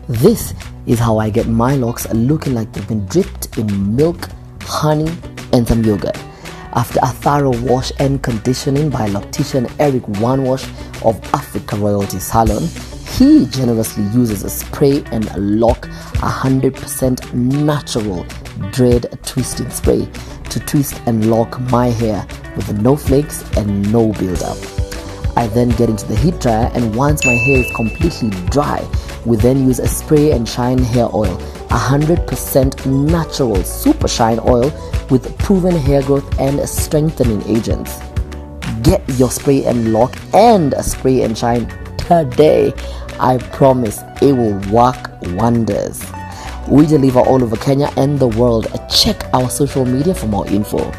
This is how I get my locks looking like they've been dripped in milk, honey, and some yogurt. After a thorough wash and conditioning by loctician Eric Onewash of Africa Royalty Salon, he generously uses a spray and lock 100% natural dread twisting spray to twist and lock my hair with no flakes and no build-up. I then get into the heat dryer, and once my hair is completely dry, we then use a spray and shine hair oil, 100% natural super shine oil with proven hair growth and strengthening agents. Get your spray and lock and a spray and shine today. I promise it will work wonders. We deliver all over Kenya and the world. Check our social media for more info.